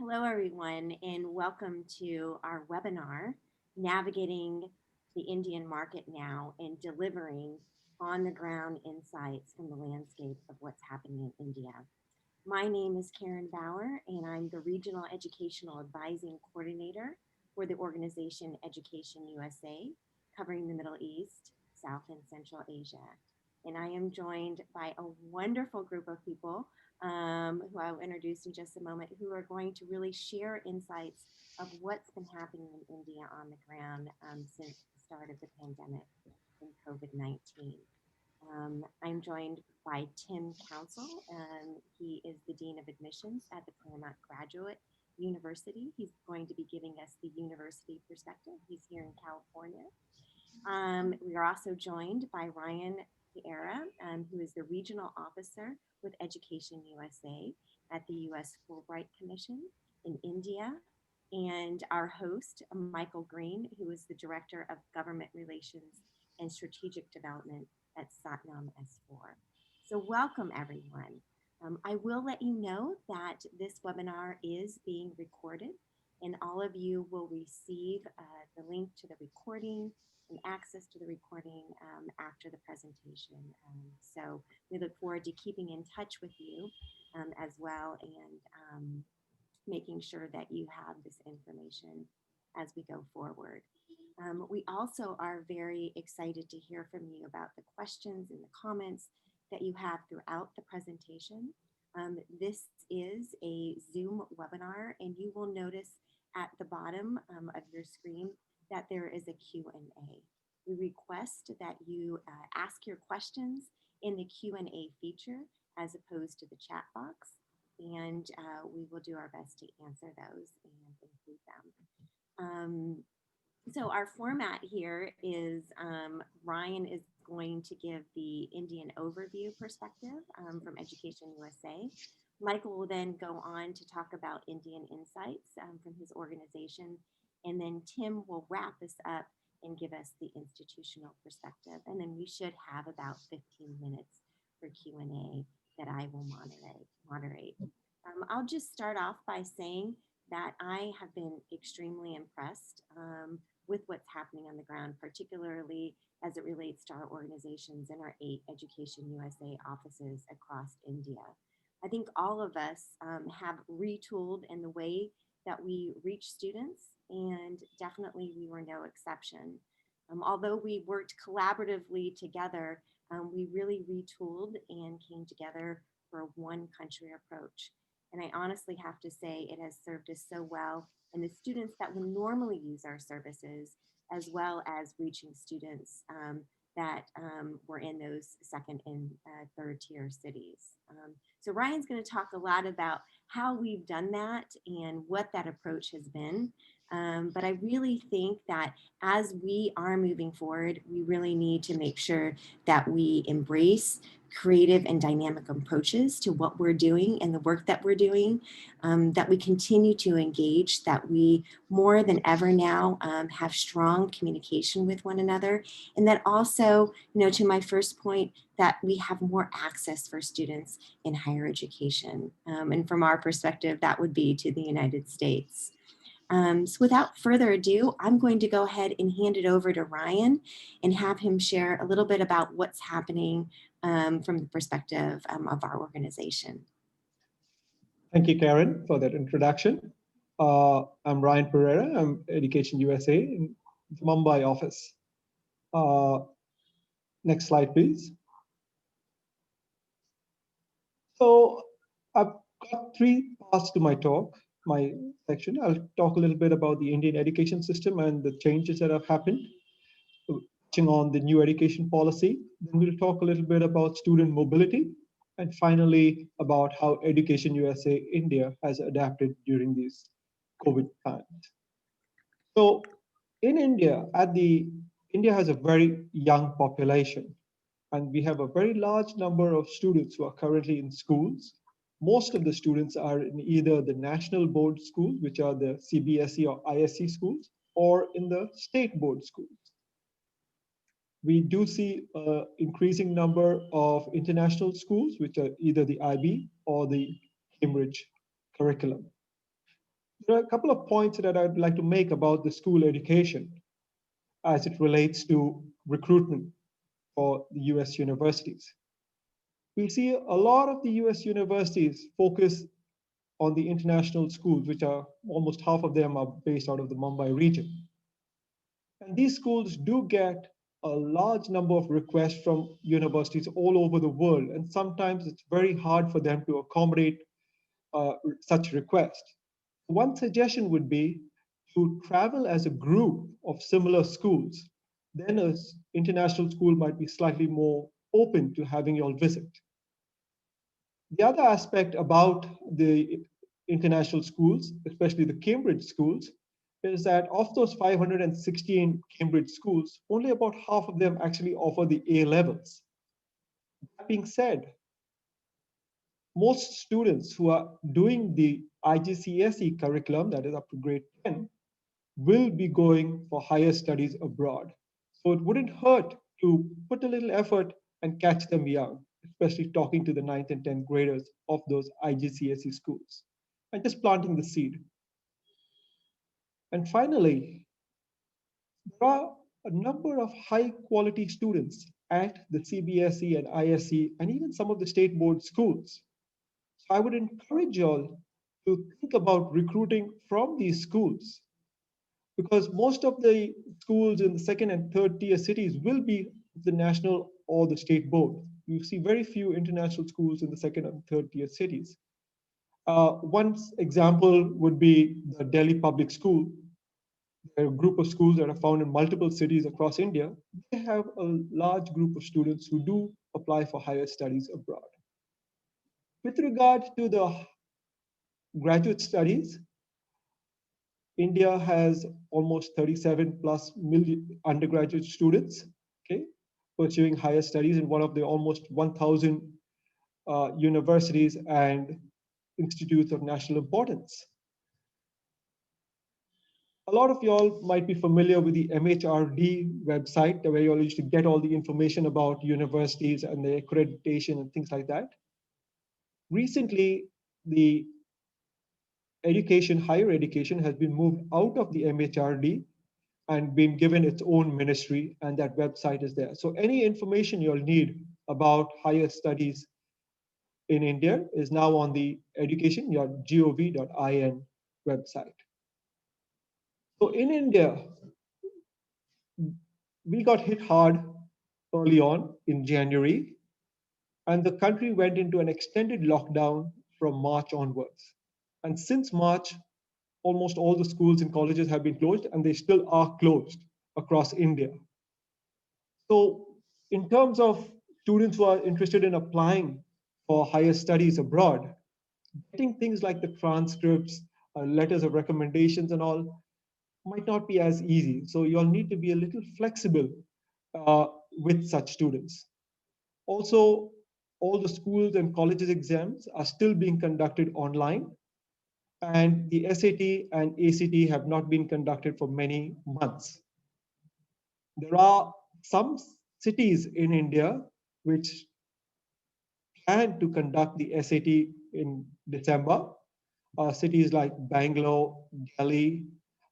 Hello, everyone, and welcome to our webinar, Navigating the Indian Market Now and Delivering on the Ground Insights from the Landscape of What's Happening in India. My name is Karen Bauer, and I'm the Regional Educational Advising Coordinator for the organization Education USA, covering the Middle East, South, and Central Asia. And I am joined by a wonderful group of people who I'll introduce in just a moment, who are going to really share insights of what's been happening in India on the ground since the start of the pandemic and COVID-19. I'm joined by Tim Council. He is the Dean of Admissions at the Claremont Graduate University. He's going to be giving us the university perspective. He's here in California. We are also joined by Ryan Vieira, who is the Regional Officer with Education USA at the U.S. Fulbright Commission in India, and our host, Michael Green, who is the Director of Government Relations and Strategic Development at Satnam S4. So welcome, everyone. I will let you know that this webinar is being recorded, and all of you will receive the link to the recording and access to the recording after the presentation. So we look forward to keeping in touch with you as well, and making sure that you have this information as we go forward. We also are very excited to hear from you about the questions and the comments that you have throughout the presentation. This is a Zoom webinar, and you will notice at the bottom of your screen that there is a Q&A. We request that you ask your questions in the Q&A feature as opposed to the chat box, and we will do our best to answer those and include them. So our format here is Ryan is going to give the Indian overview perspective from Education USA. Michael will then go on to talk about Indian insights from his organization, and then Tim will wrap us up and give us the institutional perspective. And then we should have about 15 minutes for Q&A that I will moderate. I'll just start off by saying that I have been extremely impressed with what's happening on the ground, particularly as it relates to our organizations and our 8 Education USA offices across India. I think all of us have retooled in the way that we reach students, and definitely we were no exception. Although we worked collaboratively together, we really retooled and came together for a one country approach. And I honestly have to say it has served us so well, and the students that would normally use our services, as well as reaching students that were in those second and third tier cities. So Ryan's going to talk a lot about how we've done that and what that approach has been. But I really think that as we are moving forward, we really need to make sure that we embrace creative and dynamic approaches to what we're doing and the work that we're doing, that we continue to engage, that we more than ever now have strong communication with one another, and that also, to my first point, that we have more access for students in higher education. And from our perspective, that would be to the United States. So without further ado, I'm going to go ahead and hand it over to Ryan and have him share a little bit about what's happening from the perspective of our organization. Thank you, Karen, for that introduction. I'm Ryan Pereira. I'm Education USA in the Mumbai office. Next slide, please. So I've got 3 parts to my talk, my section. I'll talk a little bit about the Indian education system and the changes that have happened, touching on the new education policy. Then we'll talk a little bit about student mobility, and finally about how Education USA India has adapted during these COVID times. So in India, India has a very young population, and we have a very large number of students who are currently in schools. Most of the students are in either the national board schools, which are the CBSE or ISC schools, or in the state board schools. We do see an increasing number of international schools, which are either the IB or the Cambridge curriculum. There are a couple of points that I'd like to make about the school education as it relates to recruitment for the US universities. We see a lot of the US universities focus on the international schools, which are almost half of them are based out of the Mumbai region. And these schools do get a large number of requests from universities all over the world. And sometimes it's very hard for them to accommodate such requests. One suggestion would be to travel as a group of similar schools. Then an international school might be slightly more open to having you all visit. The other aspect about the international schools, especially the Cambridge schools, is that of those 516 Cambridge schools, only about half of them actually offer the A levels. That being said, most students who are doing the IGCSE curriculum, that is up to grade 10, will be going for higher studies abroad. So it wouldn't hurt to put a little effort and catch them young, especially talking to the ninth and 10th graders of those IGCSE schools and just planting the seed. And finally, there are a number of high quality students at the CBSE and ISE and even some of the state board schools. So I would encourage you all to think about recruiting from these schools because most of the schools in the second and third tier cities will be the national or the state board. You see very few international schools in the second and third tier cities. One example would be the Delhi Public School. They're a group of schools that are found in multiple cities across India. They have a large group of students who do apply for higher studies abroad. With regard to the graduate studies, India has almost 37 plus million undergraduate students, okay, pursuing higher studies in one of the almost 1,000 universities and institutes of national importance. A lot of y'all might be familiar with the MHRD website, where y'all used to get all the information about universities and their accreditation and things like that. Recently, the higher education has been moved out of the MHRD and been given its own ministry, and that website is there. So any information you'll need about higher studies in India is now on the education.gov.in website. So in India, we got hit hard early on in January, and the country went into an extended lockdown from March onwards. And since March, almost all the schools and colleges have been closed, and they still are closed across India. So, in terms of students who are interested in applying for higher studies abroad, getting things like the transcripts, letters of recommendations, and all might not be as easy. So, you'll need to be a little flexible with such students. Also, all the schools and colleges exams are still being conducted online, and the SAT and ACT have not been conducted for many months. There are some cities in India which plan to conduct the SAT in December. Cities like Bangalore, Delhi,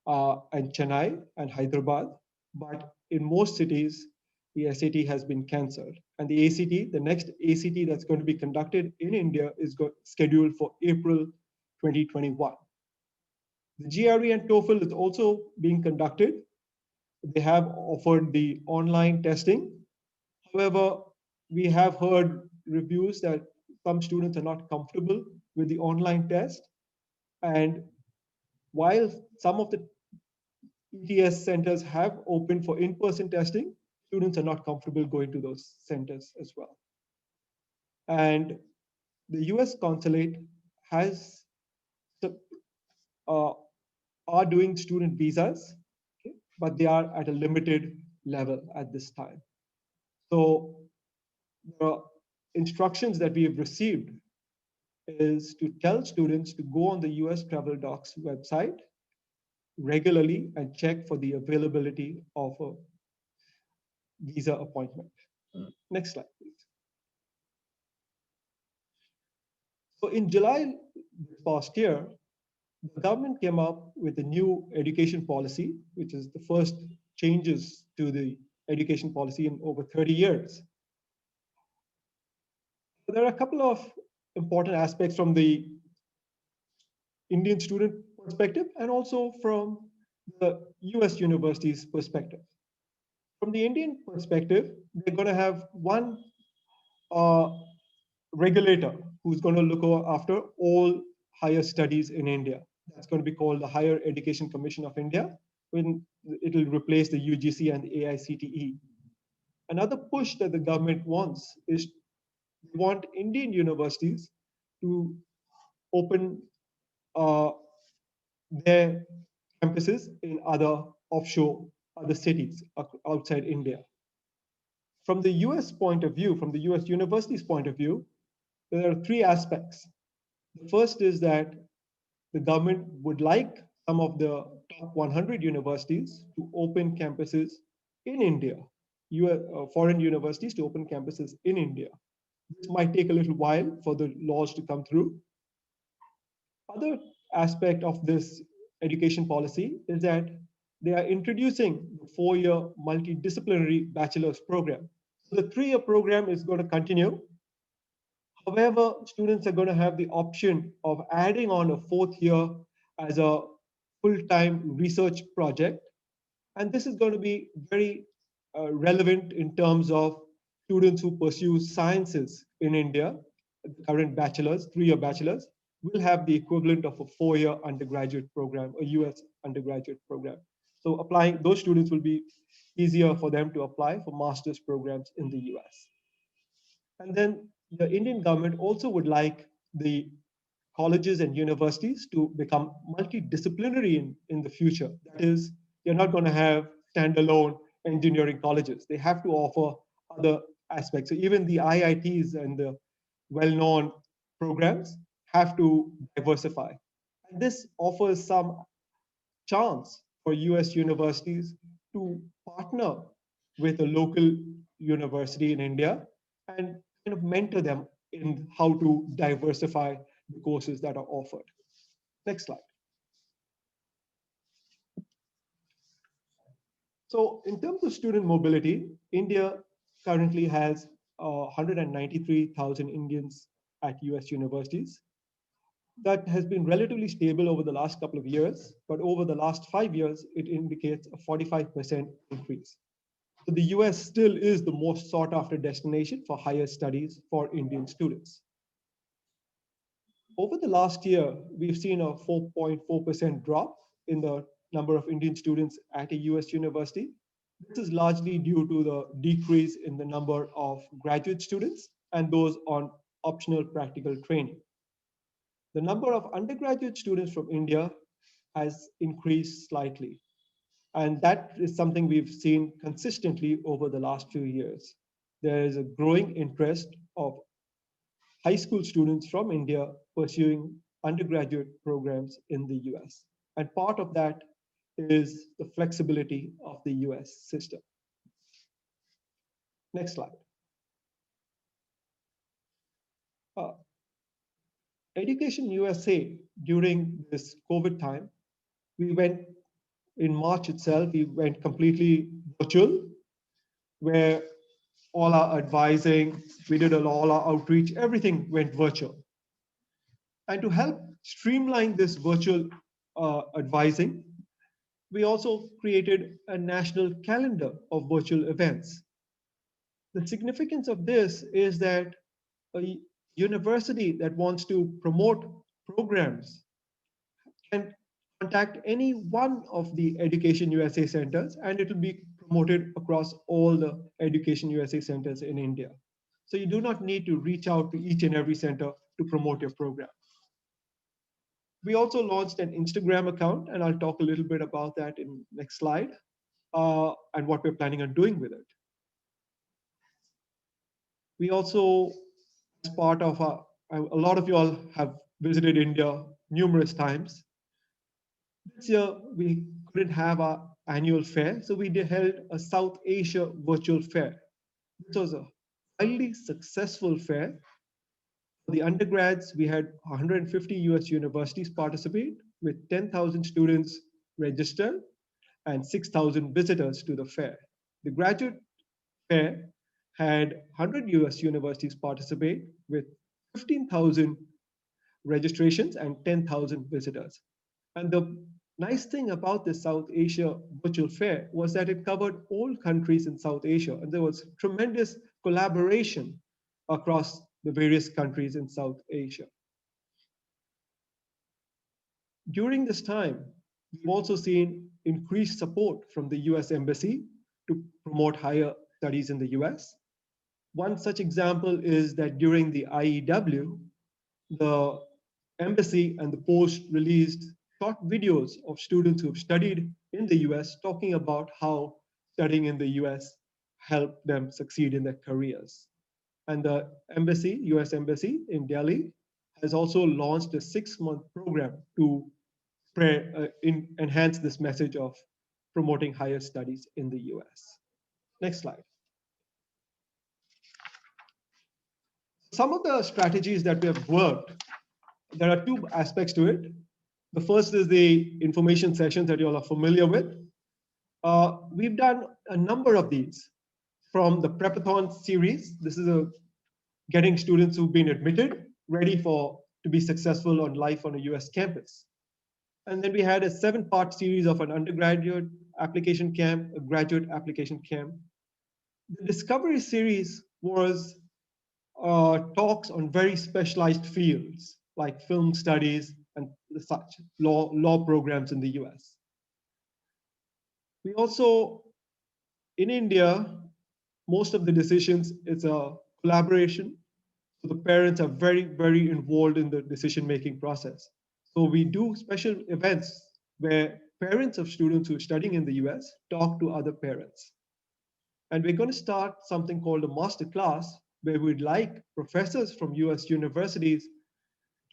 and Chennai and Hyderabad. But in most cities, the SAT has been cancelled. And the ACT, the next ACT that's going to be conducted in India is scheduled for April 2021. The GRE and TOEFL is also being conducted. They have offered the online testing. However, we have heard reviews that some students are not comfortable with the online test. And while some of the ETS centers have opened for in-person testing, students are not comfortable going to those centers as well. And the US consulate has uh, are doing student visas, okay, but they are at a limited level at this time. So the instructions that we have received is to tell students to go on the US Travel Docs website regularly and check for the availability of a visa appointment. Next slide, please. So in July past year, the government came up with a new education policy, which is the first changes to the education policy in over 30 years. There are a couple of important aspects from the Indian student perspective and also from the US university's perspective. From the Indian perspective, they're going to have one uh, regulator who's going to look after all higher studies in India. That's going to be called the Higher Education Commission of India, when it'll replace the UGC and the AICTE. Another push that the government wants is they want Indian universities to open uh, their campuses in other offshore, other cities outside India. From the US point of view, from the US university's point of view, there are three aspects. The first is that the government would like some of the top 100 universities to open campuses in India, foreign universities to open campuses in India. This might take a little while for the laws to come through. Other aspect of this education policy is that they are introducing the 4-year multidisciplinary bachelor's program. So the 3-year program is going to continue. However, students are going to have the option of adding on a 4th year as a full-time research project. And this is going to be very relevant in terms of students who pursue sciences in India. The current bachelors, 3-year bachelors, will have the equivalent of a 4-year undergraduate program, a US undergraduate program. So applying, those students will be easier for them to apply for master's programs in the US. And then the Indian government also would like the colleges and universities to become multidisciplinary in the future. That is, you're not going to have standalone engineering colleges. They have to offer other aspects. So even the IITs and the well-known programs have to diversify. And this offers some chance for US universities to partner with a local university in India and kind of mentor them in how to diversify the courses that are offered. Next slide. So in terms of student mobility, India currently has 193,000 Indians at US universities. That has been relatively stable over the last couple of years, but over the last 5 years, it indicates a 45% increase. So the US still is the most sought after destination for higher studies for Indian students. Over the last year, we've seen a 4.4% drop in the number of Indian students at a US university. This is largely due to the decrease in the number of graduate students and those on optional practical training. The number of undergraduate students from India has increased slightly. And that is something we've seen consistently over the last few years. There is a growing interest of high school students from India pursuing undergraduate programs in the US. And part of that is the flexibility of the US system. Next slide. Uh, Education USA during this COVID time, we went in March itself, we went completely virtual, where all our advising, we did all our outreach, everything went virtual. And to help streamline this virtual advising, we also created a national calendar of virtual events. The significance of this is that a university that wants to promote programs can contact any one of the Education USA centers and it will be promoted across all the Education USA centers in India. So you do not need to reach out to each and every center to promote your program. We also launched an Instagram account, and I'll talk a little bit about that in next slide, and what we're planning on doing with it. We also, as part of a lot of you all have visited India numerous times. This year, we couldn't have our annual fair, so we held a South Asia virtual fair. This was a highly successful fair. For the undergrads, we had 150 US universities participate with 10,000 students register and 6,000 visitors to the fair. The graduate fair had 100 US universities participate with 15,000 registrations and 10,000 visitors. And the nice thing about this South Asia virtual fair was that it covered all countries in South Asia, and there was tremendous collaboration across the various countries in South Asia. During this time, we've also seen increased support from the US Embassy to promote higher studies in the US. One such example is that during the IEW, the embassy and the post released short videos of students who have studied in the US talking about how studying in the US helped them succeed in their careers. And the embassy, US Embassy in Delhi, has also launched a 6-month program to enhance this message of promoting higher studies in the US. Next slide. Some of the strategies that we have worked, there are two aspects to it. The first is the information sessions that you all are familiar with. We've done a number of these from the Prepathon series. This is a getting students who've been admitted ready for to be successful on life on a US campus. And then we had a 7-part series of an undergraduate application camp, a graduate application camp. The Discovery series was talks on very specialized fields like film studies and such law programs in the US. We also, in India, most of the decisions, it's a collaboration. So the parents are very, very involved in the decision-making process. So we do special events where parents of students who are studying in the US talk to other parents. And we're going to start something called a master class where we'd like professors from US universities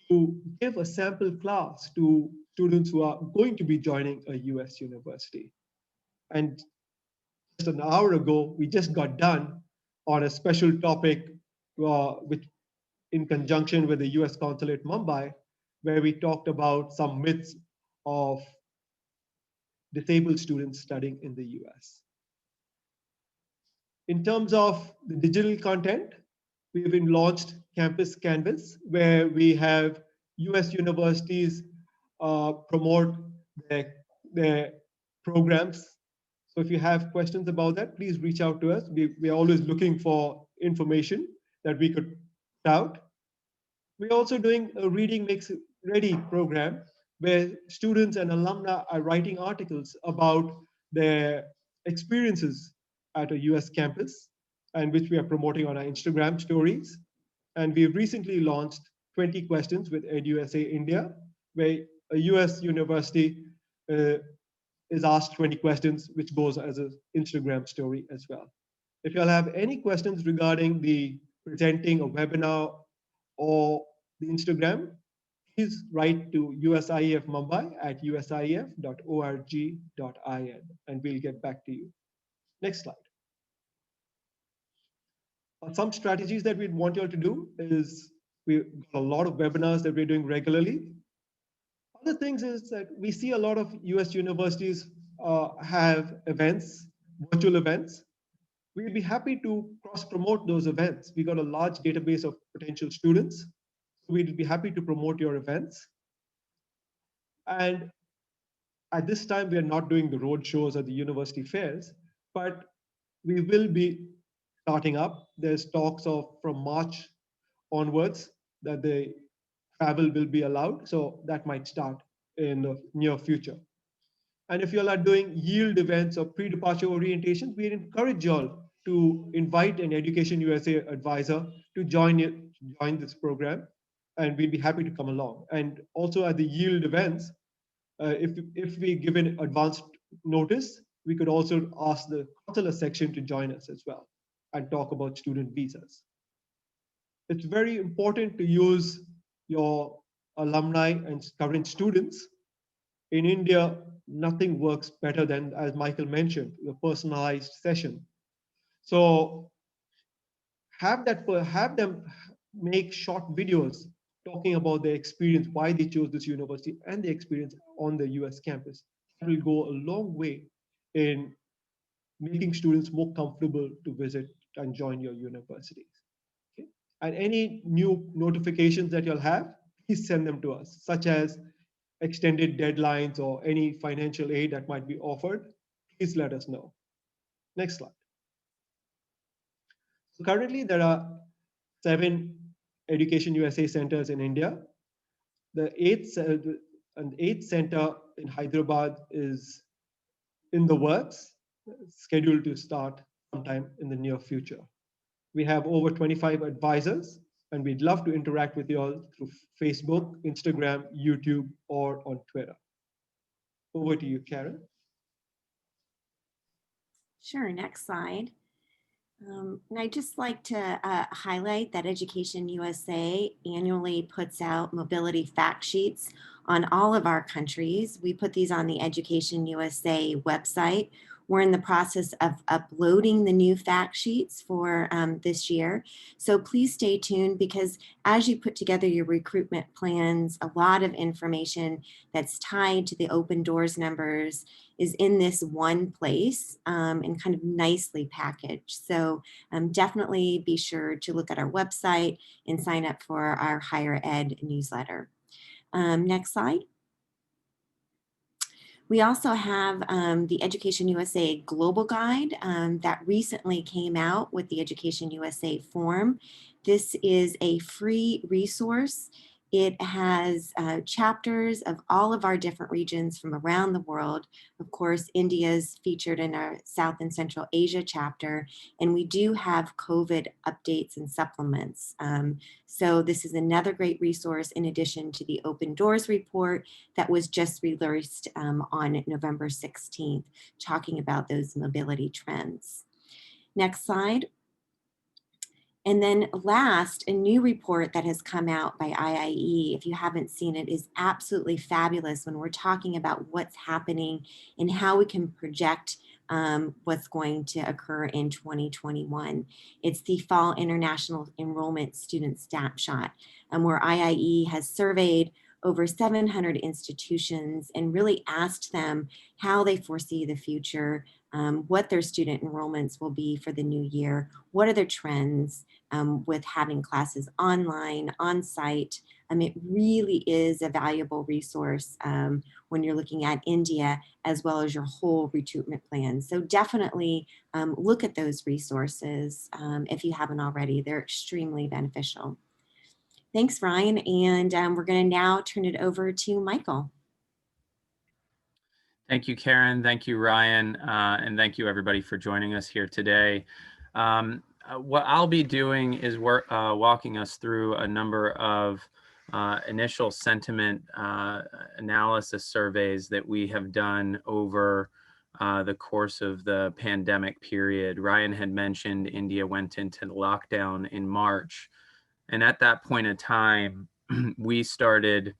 to give a sample class to students who are going to be joining a US university. And just an hour ago, we just got done on a special topic which in conjunction with the US Consulate Mumbai, where we talked about some myths of disabled students studying in the US. In terms of the digital content, we've been launched Campus Canvas, where we have US universities promote their programs. So if you have questions about that, please reach out to us. We're always looking for information that we could put out. We're also doing a Reading Makes It Ready program where students and alumni are writing articles about their experiences at a US campus, and which we are promoting on our Instagram stories. And we've recently launched 20 questions with EduSA India, where a US university is asked 20 questions, which goes as an Instagram story as well. If you'll have any questions regarding the presenting a webinar or the Instagram, please write to USIEF Mumbai at usief.org.in and we'll get back to you. Next slide. Some strategies that we'd want you all to do is we've got a lot of webinars that we're doing regularly. Other things is that we see a lot of US universities have events, virtual events. We'd be happy to cross-promote those events. We got a large database of potential students. We'd be happy to promote your events. And at this time, we are not doing the road shows or the university fairs, but we will be starting up. There's talks of from March onwards that the travel will be allowed. So that might start in the near future. And if you all are doing yield events or pre-departure orientation, we encourage you all to invite an Education USA advisor to join this program, and we'd be happy to come along. And also at the yield events, if we give an advanced notice, we could also ask the consular section to join us as well and talk about student visas. It's very important to use your alumni and current students. In India, nothing works better than, as Michael mentioned, the personalized session. So have them make short videos talking about their experience, why they chose this university, and the experience on the US campus. That will go a long way in making students more comfortable to visit and join your universities. Okay? And any new notifications that you'll have, please send them to us, such as extended deadlines or any financial aid that might be offered. Please let us know. Next slide. So currently, there are 7 Education USA centers in India. The eighth center in Hyderabad is in the works, scheduled to start sometime in the near future. We have over 25 advisors, and we'd love to interact with you all through Facebook, Instagram, YouTube, or on Twitter. Over to you, Karen. Sure, next slide. And I'd just like to highlight that Education USA annually puts out mobility fact sheets on all of our countries. We put these on the Education USA website. We're in the process of uploading the new fact sheets for this year. So please stay tuned, because as you put together your recruitment plans, a lot of information that's tied to the open doors numbers is in this one place and kind of nicely packaged. So definitely be sure to look at our website and sign up for our higher ed newsletter. Next slide. We also have the Education USA Global Guide that recently came out with the Education USA form. This is a free resource. It has chapters of all of our different regions from around the world. Of course, India is featured in our South and Central Asia chapter, and we do have COVID updates and supplements. So this is another great resource in addition to the Open Doors report that was just released on November 16th, talking about those mobility trends. Next slide. And then last, a new report that has come out by IIE, if you haven't seen it, is absolutely fabulous when we're talking about what's happening and how we can project what's going to occur in 2021. It's the Fall International Enrollment Student Snapshot, where IIE has surveyed over 700 institutions and really asked them how they foresee the future, what their student enrollments will be for the new year, what are their trends, with having classes online, on site. It really is a valuable resource when you're looking at India as well as your whole recruitment plan. So definitely look at those resources if you haven't already. They're extremely beneficial. Thanks, Ryan. And we're going to now turn it over to Michael. Thank you, Karen. Thank you, Ryan. And thank you, everybody, for joining us here today. What I'll be doing is walking us through a number of initial sentiment analysis surveys that we have done over the course of the pandemic period. Ryan had mentioned India went into lockdown in March. And at that point in time, we started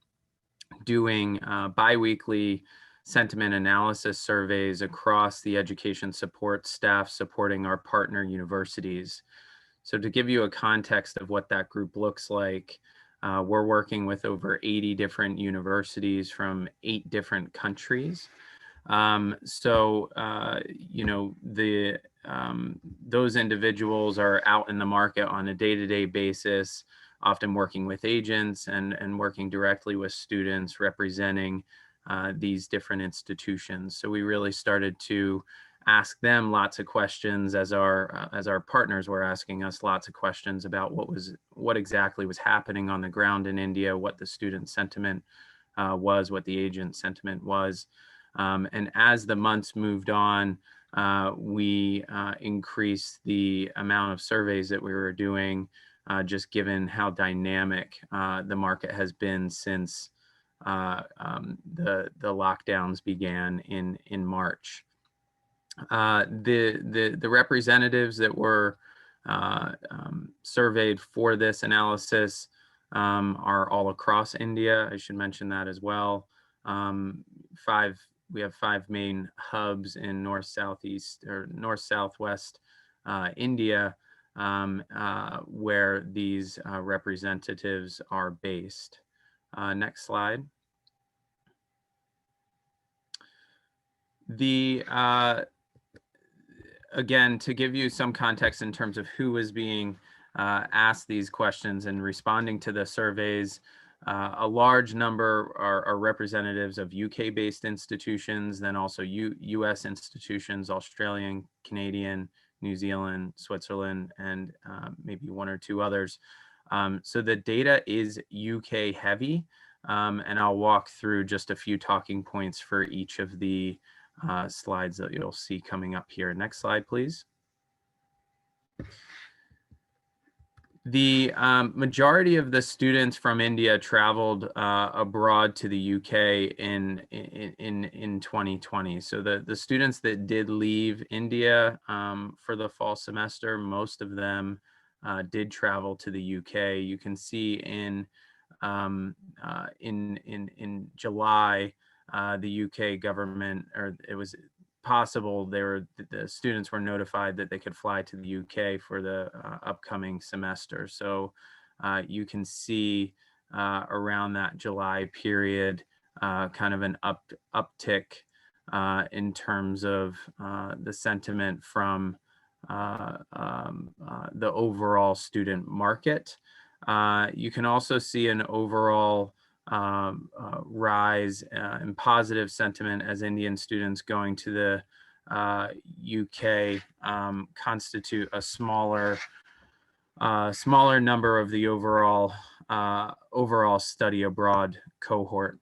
doing biweekly sentiment analysis surveys across the education support staff supporting our partner universities. So to give you a context of what that group looks like, we're working with over 80 different universities from 8 different countries. You know, those individuals are out in the market on a day-to-day basis, often working with agents and working directly with students representing these different institutions. So we really started to ask them lots of questions as our partners were asking us lots of questions about what exactly was happening on the ground in India, what the student sentiment was, what the agent sentiment was. And as the months moved on, we increased the amount of surveys that we were doing, just given how dynamic the market has been since the lockdowns began in March. The representatives that were surveyed for this analysis are all across India. I should mention that as well. We have 5 main hubs in north southwest India, where these representatives are based. Next slide. Again, to give you some context in terms of who is being asked these questions and responding to the surveys, a large number are representatives of UK-based institutions, then also US institutions, Australian, Canadian, New Zealand, Switzerland, and maybe one or two others. So the data is UK heavy, and I'll walk through just a few talking points for each of the slides that you'll see coming up here. Next slide, please. The majority of the students from India traveled abroad to the UK in 2020. So the students that did leave India for the fall semester, most of them did travel to the UK. You can see in July, the UK government, or it was possible, the students were notified that they could fly to the UK for the upcoming semester. So you can see around that July period, kind of an uptick in terms of the sentiment from the overall student market. You can also see an overall rise in positive sentiment as Indian students going to the UK constitute a smaller number of the overall study abroad cohort.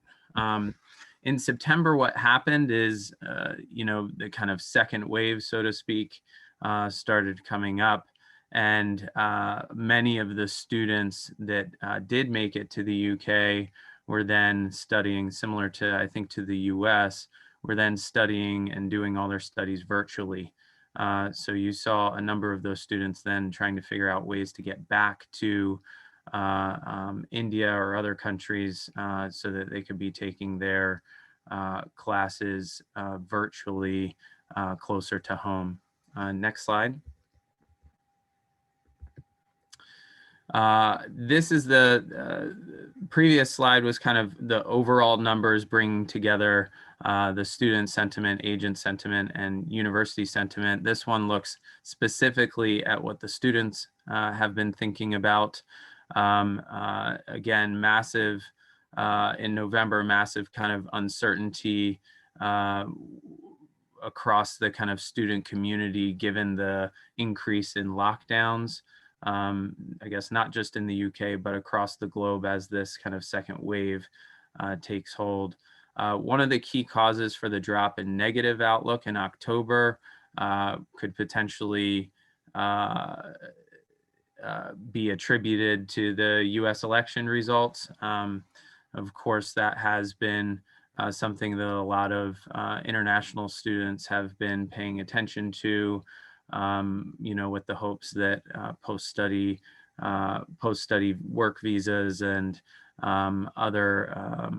In September, what happened is, the kind of second wave, so to speak, started coming up. And many of the students that did make it to the UK were then studying, similar to, I think, to the US, were then studying and doing all their studies virtually. So you saw a number of those students then trying to figure out ways to get back to India or other countries so that they could be taking their classes virtually closer to home. Next slide. This is the previous slide was kind of the overall numbers bringing together the student sentiment, agent sentiment, and university sentiment. This one looks specifically at what the students have been thinking about. Again, massive, in November, massive kind of uncertainty across the kind of student community, given the increase in lockdowns. I guess not just in the UK, but across the globe as this kind of second wave takes hold. One of the key causes for the drop in negative outlook in October could potentially be attributed to the US election results. Of course, that has been something that a lot of international students have been paying attention to. With the hopes that post-study work visas and other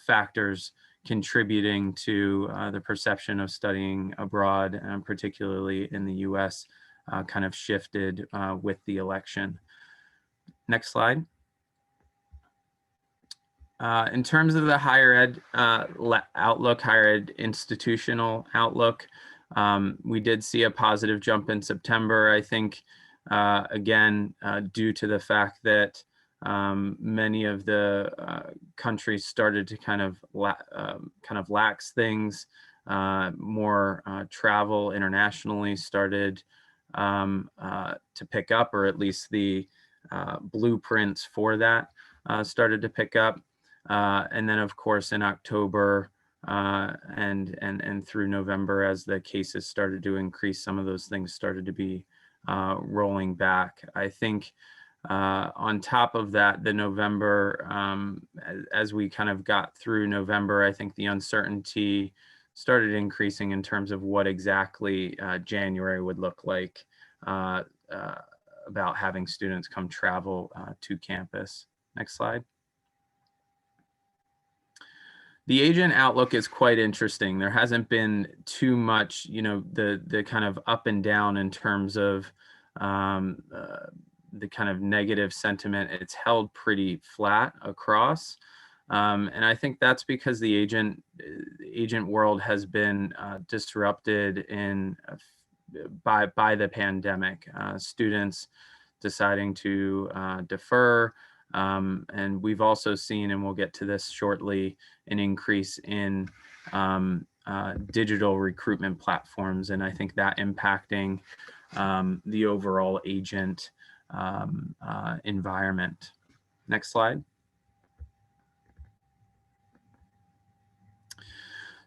factors contributing to the perception of studying abroad, and particularly in the US, kind of shifted with the election. Next slide. In terms of the higher ed outlook, higher ed institutional outlook, we did see a positive jump in September, I think, again, due to the fact that many of the countries started to kind of lax things. More travel internationally started to pick up, or at least the blueprints for that started to pick up. And then, of course, in October and through November, as the cases started to increase, some of those things started to be rolling back. I think on top of that, the November, as we kind of got through November, I think the uncertainty started increasing in terms of what exactly January would look like about having students come travel to campus. Next slide. The agent outlook is quite interesting. There hasn't been too much, the kind of up and down in terms of the kind of negative sentiment, it's held pretty flat across. And I think that's because the agent world has been disrupted by the pandemic. Students deciding to defer, and we've also seen, and we'll get to this shortly, an increase in digital recruitment platforms, and I think that impacting the overall agent environment. Next slide.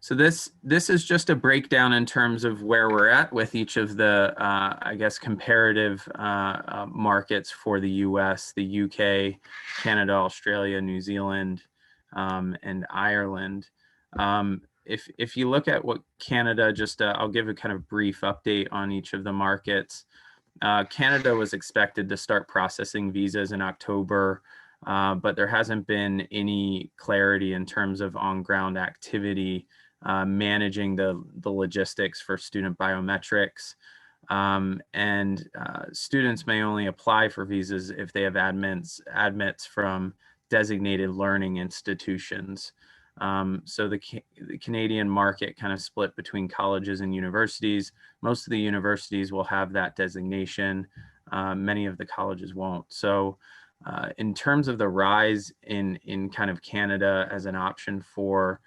So this is just a breakdown in terms of where we're at with each of the, I guess, comparative markets for the US, the UK, Canada, Australia, New Zealand, and Ireland. If you look at what Canada, just I'll give a kind of brief update on each of the markets. Canada was expected to start processing visas in October, but there hasn't been any clarity in terms of on-ground activity managing the logistics for student biometrics. And students may only apply for visas if they have admits from designated learning institutions. So the Canadian market kind of split between colleges and universities. Most of the universities will have that designation. Many of the colleges won't. So in terms of the rise in kind of Canada as an option for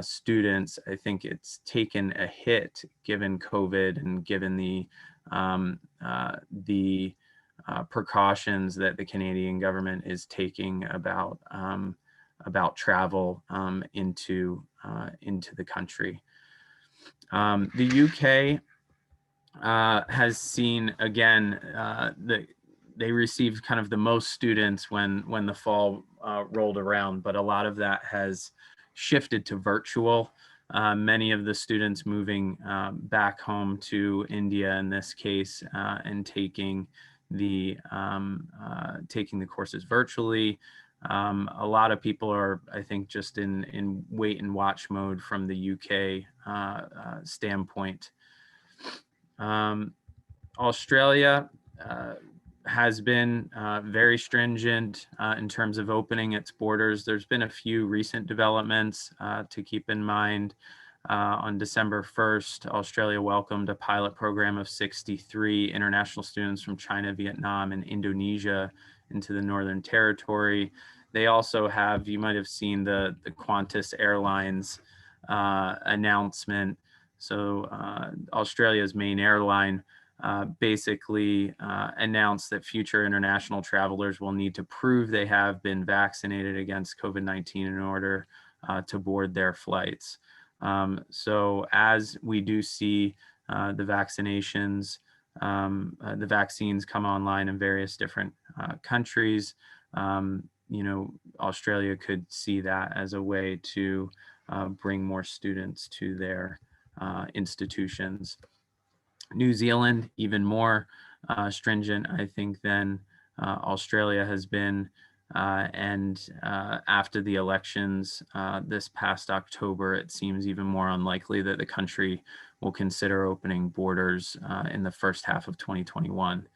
students, I think it's taken a hit given COVID and given the precautions that the Canadian government is taking about travel into the country. The UK has seen, again, they received kind of the most students when the fall rolled around, but a lot of that has shifted to virtual. Many of the students moving back home to India in this case and taking the courses virtually. A lot of people are, I think, just in wait and watch mode from the UK standpoint. Australia has been very stringent in terms of opening its borders. There's been a few recent developments to keep in mind. On December 1st, Australia welcomed a pilot program of 63 international students from China, Vietnam, and Indonesia into the Northern Territory. They also have, you might have seen the Qantas Airlines announcement. So Australia's main airline basically announced that future international travelers will need to prove they have been vaccinated against COVID-19 in order to board their flights. So as we do see the vaccines come online in various different countries, you know, Australia could see that as a way to bring more students to their institutions. New Zealand, even more stringent, I think, than Australia has been. And after the elections this past October, it seems even more unlikely that the country will consider opening borders in the first half of 2021.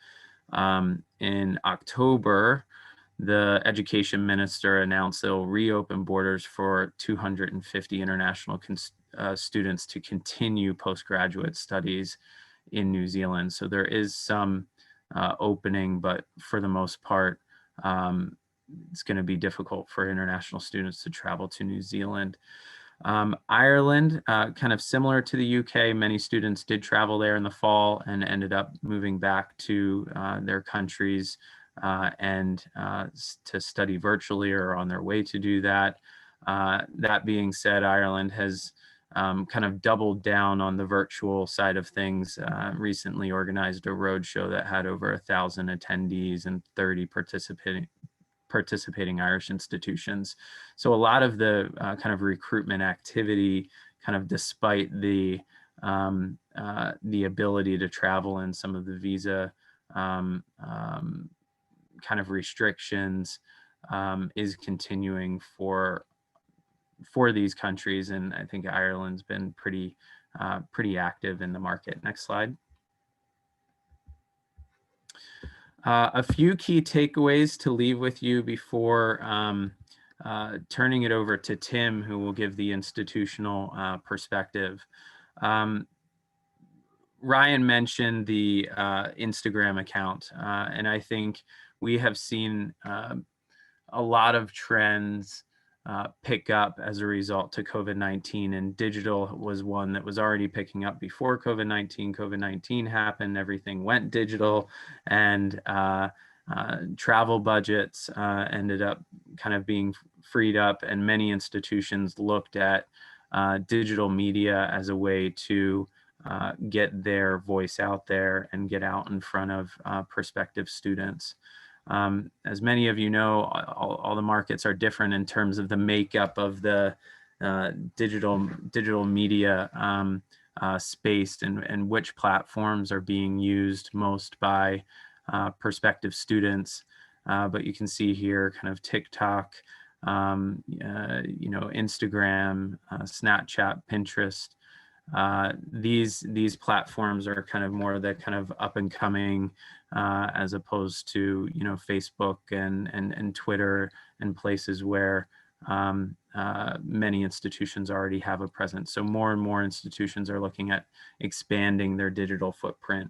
In October, the education minister announced they'll reopen borders for 250 international students to continue postgraduate studies in New Zealand. So there is some opening, but for the most part, it's going to be difficult for international students to travel to New Zealand. Ireland, kind of similar to the UK, many students did travel there in the fall and ended up moving back to their countries and to study virtually or on their way to do that. That being said, Ireland has kind of doubled down on the virtual side of things. Recently organized a roadshow that had over 1,000 attendees and 30 participating Irish institutions. So a lot of the kind of recruitment activity, kind of despite the ability to travel and some of the visa kind of restrictions, is continuing for these countries, and I think Ireland's been pretty active in the market. Next slide. A few key takeaways to leave with you before turning it over to Tim, who will give the institutional perspective. Ryan mentioned the Instagram account, and I think we have seen a lot of trends pick up as a result to COVID-19, and digital was one that was already picking up before COVID-19. COVID-19 happened, everything went digital, and travel budgets ended up kind of being freed up, and many institutions looked at digital media as a way to get their voice out there and get out in front of prospective students. As many of you know, all the markets are different in terms of the makeup of the digital media space, and which platforms are being used most by prospective students. But you can see here kind of TikTok, Instagram, Snapchat, Pinterest. These platforms are kind of more the kind of up and coming, as opposed to Facebook and Twitter, and places where many institutions already have a presence. So more and more institutions are looking at expanding their digital footprint.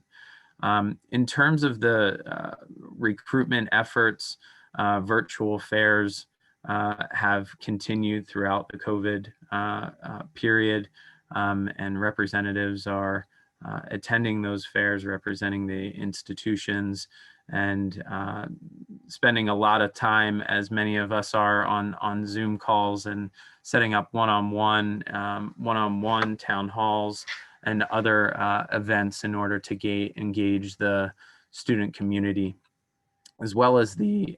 In terms of the recruitment efforts, virtual fairs have continued throughout the COVID period. And representatives are attending those fairs, representing the institutions, and spending a lot of time, as many of us are, on Zoom calls and setting up one-on-one town halls and other events in order to engage the student community, as well as the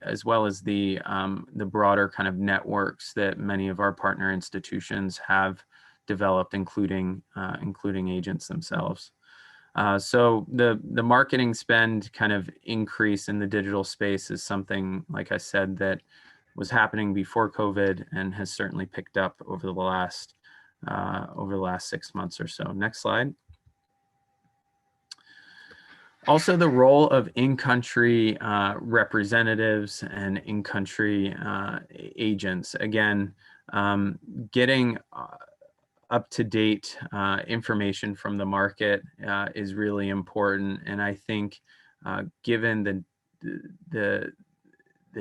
broader kind of networks that many of our partner institutions have developed, including agents themselves. So the marketing spend kind of increase in the digital space is something, like I said, that was happening before COVID and has certainly picked up over the last 6 months or so. Next slide. Also, the role of in-country representatives and in-country agents. Again, getting up-to-date information from the market is really important, and I think given the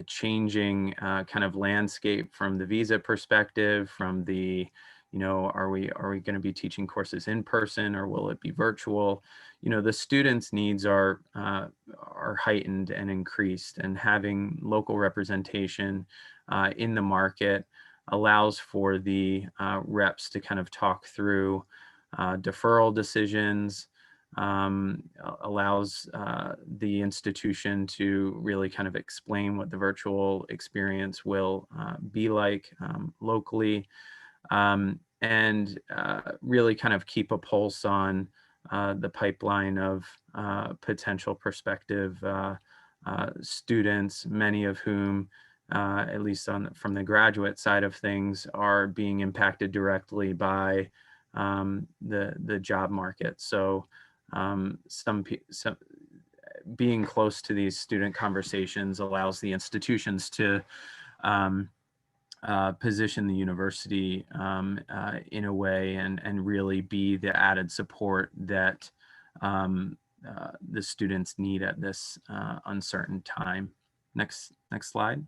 changing kind of landscape from the visa perspective, from the are we going to be teaching courses in person, or will it be virtual? The students' needs are heightened and increased, and having local representation in the market allows for the reps to kind of talk through deferral decisions, allows the institution to really kind of explain what the virtual experience will be like locally, and really kind of keep a pulse on the pipeline of potential prospective students, many of whom at least from the graduate side of things, are being impacted directly by the job market. So some being close to these student conversations allows the institutions to position the university in a way and really be the added support that the students need at this uncertain time. Next slide.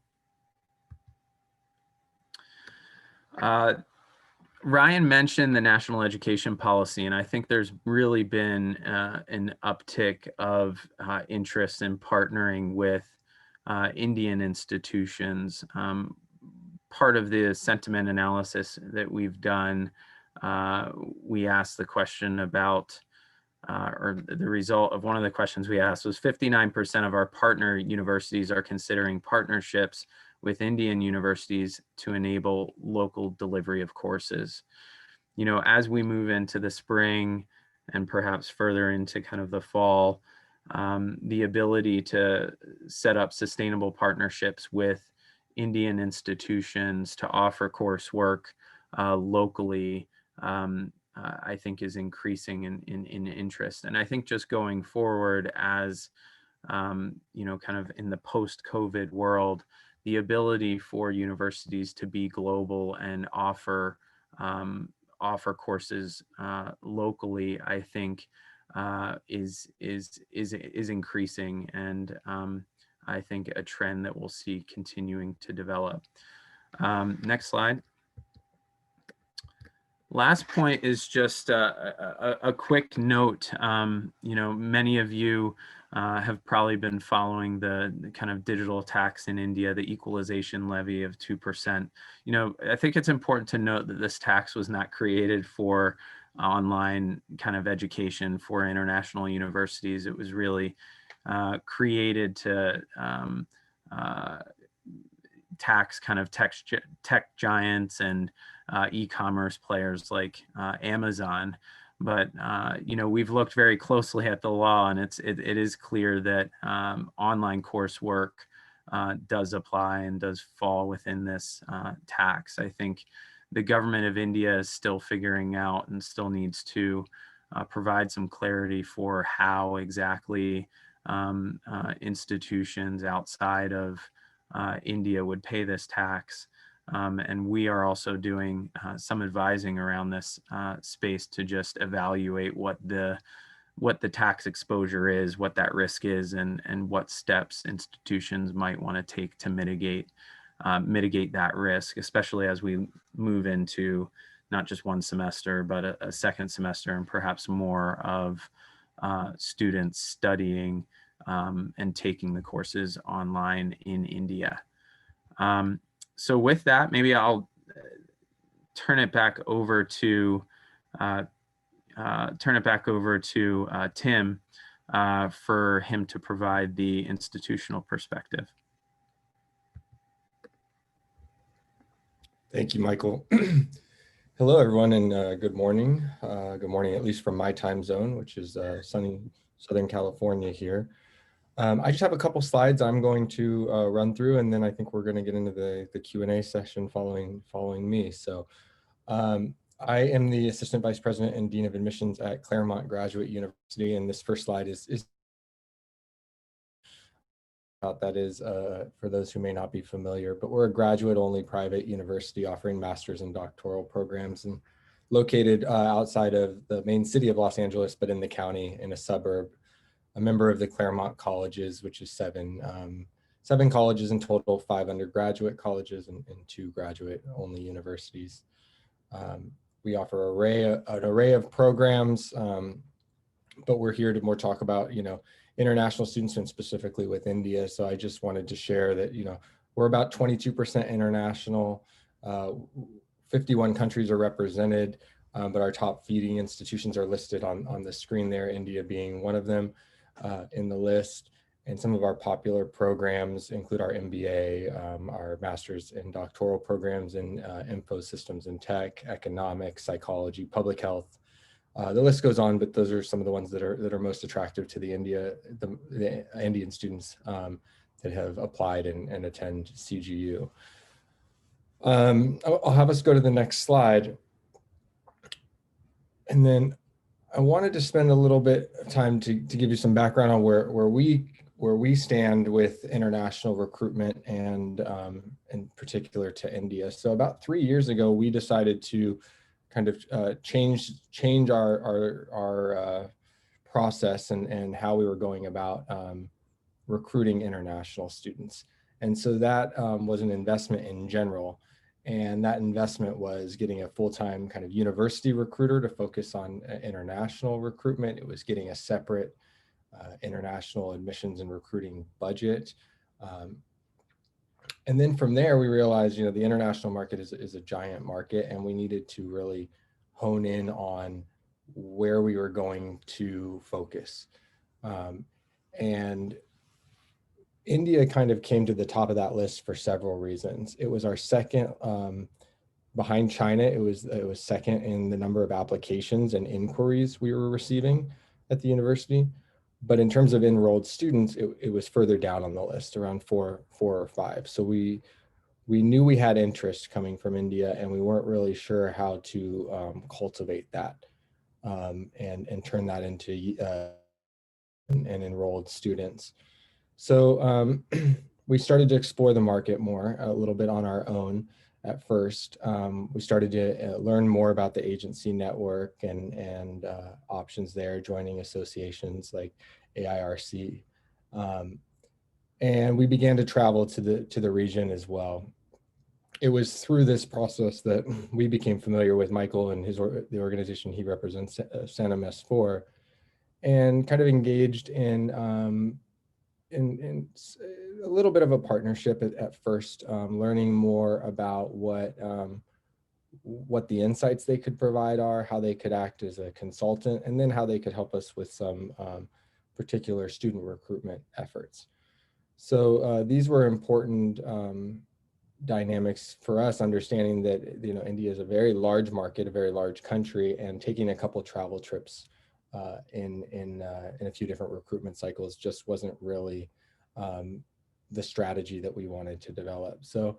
Ryan mentioned the national education policy, and I think there's really been an uptick of interest in partnering with Indian institutions. Part of the sentiment analysis that we've done, we asked the question about, or the result of one of the questions we asked was 59% of our partner universities are considering partnerships with Indian universities to enable local delivery of courses. As we move into the spring and perhaps further into kind of the fall, the ability to set up sustainable partnerships with Indian institutions to offer coursework locally, I think is increasing in interest. And I think just going forward, as you know, kind of in the post-COVID world, the ability for universities to be global and offer courses locally, I think, is increasing, and I think a trend that we'll see continuing to develop. Next slide. Last point is just a quick note. You know, many of you have probably been following the kind of digital tax in India, the equalization levy of 2%. You know, I think it's important to note that this tax was not created for online kind of education for international universities. It was really created to tax kind of tech giants and e-commerce players like Amazon. But you know, we've looked very closely at the law, and it is clear that online coursework does apply and does fall within this tax. I think the government of India is still figuring out and still needs to provide some clarity for how exactly institutions outside of India would pay this tax. And we are also doing some advising around this space to just evaluate what the tax exposure is, what that risk is, and what steps institutions might want to take to mitigate that risk, especially as we move into not just one semester, but a second semester and perhaps more of students studying and taking the courses online in India. So with that, maybe I'll turn it back over to Tim for him to provide the institutional perspective. Thank you, Michael. Hello, everyone, and good morning. Good morning, at least from my time zone, which is sunny Southern California here. I just have a couple slides I'm going to run through, and then I think we're going to get into the Q&A session following me. So I am the Assistant Vice President and Dean of Admissions at Claremont Graduate University, and this first slide is that is for those who may not be familiar, but we're a graduate-only private university offering master's and doctoral programs, and located outside of the main city of Los Angeles, but in the county in a suburb. A member of the Claremont colleges, which is seven colleges in total, 5 undergraduate colleges and 2 graduate-only universities. We offer an array of programs, but we're here to more talk about, you know, international students and specifically with India. So I just wanted to share that, you know, we're about 22% international. 51 countries are represented, but our top feeding institutions are listed on the screen there, India being one of them. In the list, and some of our popular programs include our MBA, our master's and doctoral programs in info systems and tech, economics, psychology, public health. The list goes on, but those are some of the ones that are most attractive to the Indian students that have applied and attend CGU. I'll have us go to the next slide, and then I wanted to spend a little bit of time to give you some background on where we stand with international recruitment and in particular to India. So about 3 years ago, we decided to kind of change our process and how we were going about recruiting international students. And so that was an investment in general. And that investment was getting a full-time kind of university recruiter to focus on international recruitment. It was getting a separate international admissions and recruiting budget. And then from there, we realized, you know, the international market is a giant market, and we needed to really hone in on where we were going to focus. And India kind of came to the top of that list for several reasons. It was our second, behind China, it was second in the number of applications and inquiries we were receiving at the university. But in terms of enrolled students, it was further down on the list, around four or five. So we knew we had interest coming from India, and we weren't really sure how to cultivate that and turn that into and enrolled students. So we started to explore the market more, a little bit on our own at first. We started to learn more about the agency network and options there, joining associations like AIRC. And we began to travel to the region as well. It was through this process that we became familiar with Michael and the organization he represents, SANMS4, and kind of engaged in a little bit of a partnership at first, learning more about what the insights they could provide are, how they could act as a consultant, and then how they could help us with some particular student recruitment efforts. So these were important dynamics for us, understanding that India is a very large market, a very large country, and taking a couple travel trips in a few different recruitment cycles just wasn't really the strategy that we wanted to develop. So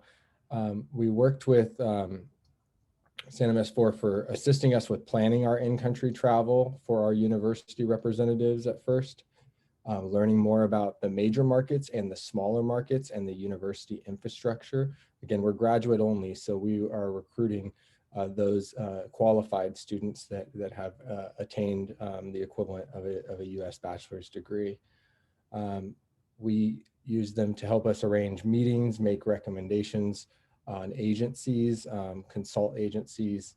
we worked with SANMS4 for assisting us with planning our in-country travel for our university representatives at first, learning more about the major markets and the smaller markets and the university infrastructure. Again, we're graduate only, so we are recruiting those qualified students that have attained the equivalent of a U.S. bachelor's degree. We use them to help us arrange meetings, make recommendations on agencies, consult agencies,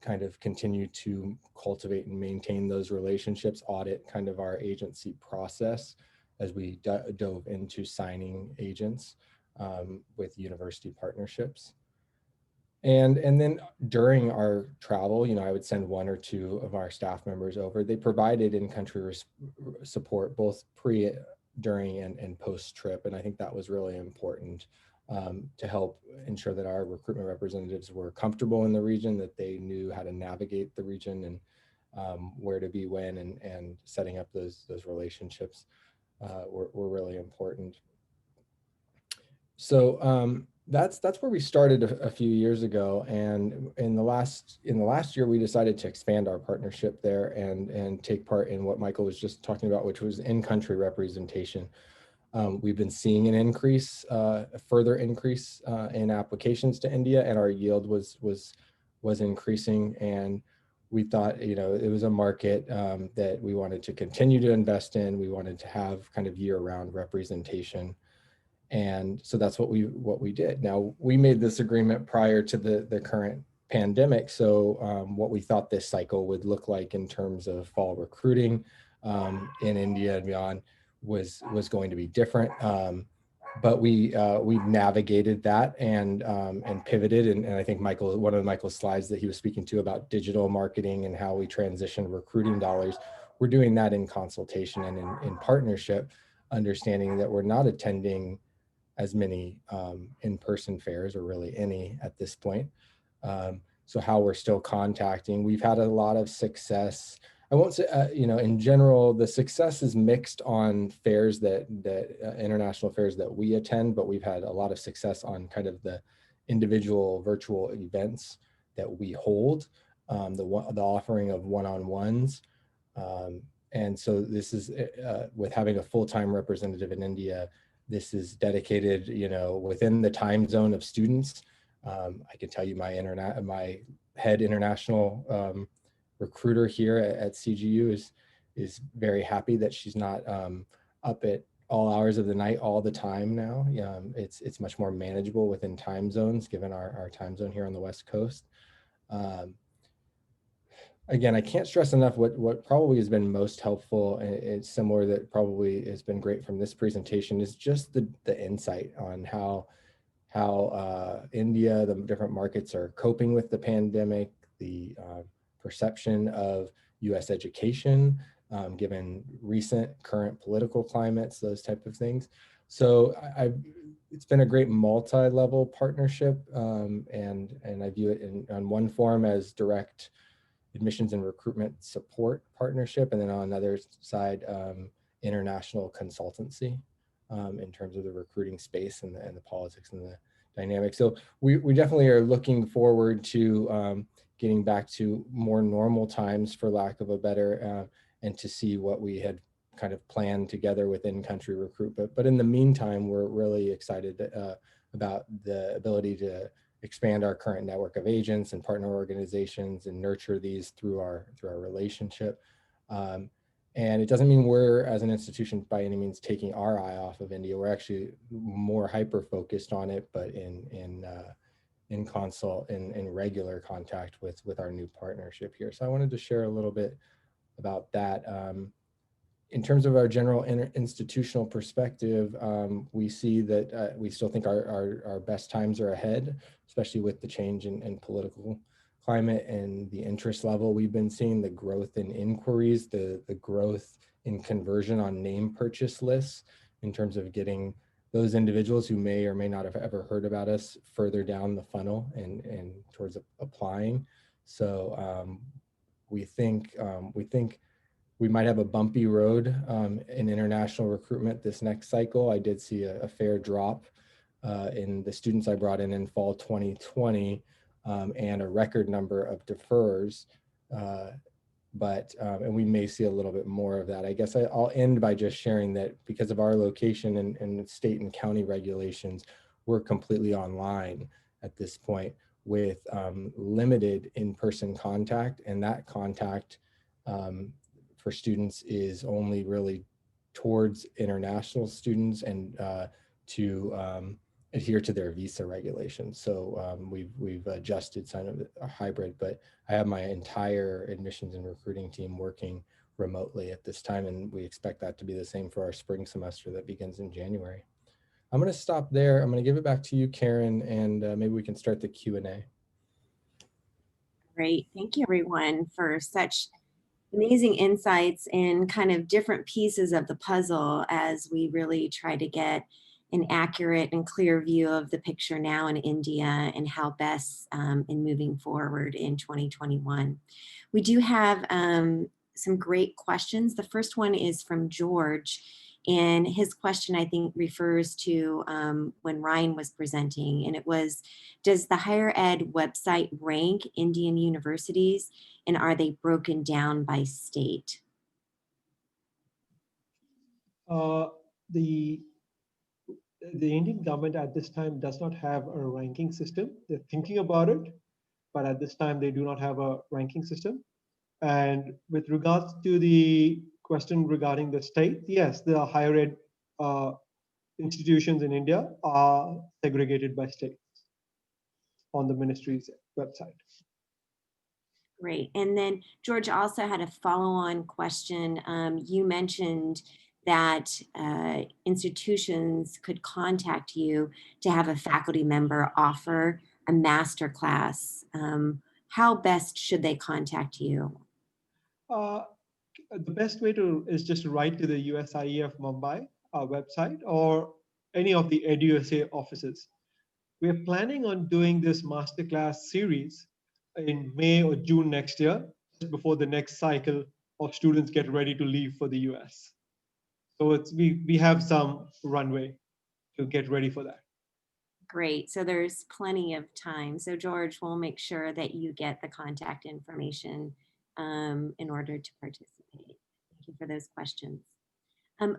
kind of continue to cultivate and maintain those relationships, audit kind of our agency process as we dove into signing agents with university partnerships. And then during our travel, I would send one or two of our staff members over. They provided in-country support both pre, during, and post-trip. And I think that was really important to help ensure that our recruitment representatives were comfortable in the region, that they knew how to navigate the region and where to be when, and setting up those relationships were really important. So that's where we started a few years ago, and in the last year we decided to expand our partnership there and take part in what Michael was just talking about, which was in-country representation. We've been seeing an increase, a further increase in applications to India, and our yield was increasing, and we thought it was a market that we wanted to continue to invest in. We wanted to have kind of year-round representation. And so that's what we did. Now, we made this agreement prior to the current pandemic. So what we thought this cycle would look like in terms of fall recruiting in India and beyond was going to be different. But we navigated that and pivoted. And I think one of Michael's slides that he was speaking to about digital marketing and how we transition recruiting dollars, we're doing that in consultation and in partnership, understanding that we're not attending as many in-person fairs, or really any at this point. So how we're still contacting, we've had a lot of success. I won't say, in general, the success is mixed on fairs that international fairs that we attend, but we've had a lot of success on kind of the individual virtual events that we hold, the offering of one-on-ones. And so this is with having a full-time representative in India. This is dedicated, within the time zone of students. I can tell you my head international recruiter here at CGU is very happy that she's not up at all hours of the night all the time now. It's much more manageable within time zones, given our time zone here on the West Coast. Again, I can't stress enough what probably has been most helpful, and it's similar that probably has been great from this presentation, is just the insight on how India, the different markets are coping with the pandemic, the perception of U.S. education, given recent current political climates, those type of things. So it's been a great multi-level partnership, and I view it on one form as direct admissions and recruitment support partnership, and then on another side, international consultancy in terms of the recruiting space and the politics and the dynamics. So we definitely are looking forward to getting back to more normal times, for lack of a better, and to see what we had kind of plan together with in-country recruitment. But in the meantime, we're really excited about the ability to expand our current network of agents and partner organizations and nurture these through our relationship. And it doesn't mean we're, as an institution, by any means taking our eye off of India. We're actually more hyper-focused on it, but in consult, in regular contact with our new partnership here. So I wanted to share a little bit about that. In terms of our general institutional perspective, we see that we still think our best times are ahead, especially with the change in political climate and the interest level. We've been seeing the growth in inquiries, the growth in conversion on name purchase lists in terms of getting those individuals who may or may not have ever heard about us further down the funnel and towards applying. So we think we might have a bumpy road in international recruitment this next cycle. I did see a fair drop in the students I brought in fall 2020 and a record number of defers. And we may see a little bit more of that. I guess I'll end by just sharing that because of our location and state and county regulations, we're completely online at this point with limited in-person contact, and that contact for students is only really towards international students and to adhere to their visa regulations. So we've adjusted kind of a hybrid, but I have my entire admissions and recruiting team working remotely at this time, and we expect that to be the same for our spring semester that begins in January. I'm going to stop there. I'm going to give it back to you, Karen, and maybe we can start the Q&A. Great. Thank you, everyone, for such amazing insights and kind of different pieces of the puzzle as we really try to get an accurate and clear view of the picture now in India and how best in moving forward in 2021. We do have some great questions. The first one is from George, and his question, I think, refers to when Ryan was presenting, and it was, does the higher ed website rank Indian universities, and are they broken down by state? The Indian government at this time does not have a ranking system. They're thinking about it, but at this time they do not have a ranking system. And with regards to the question regarding the state, yes, the higher ed institutions in India are segregated by states on the ministry's website. Great. And then George also had a follow-on question. You mentioned that institutions could contact you to have a faculty member offer a master class. How best should they contact you? The best way is just to write to the USIEF Mumbai website or any of the EduSA offices. We are planning on doing this masterclass series in May or June next year, just before the next cycle of students get ready to leave for the US. So we have some runway to get ready for that. Great. So there's plenty of time. So George, we'll make sure that you get the contact information in order to participate. Thank you for those questions.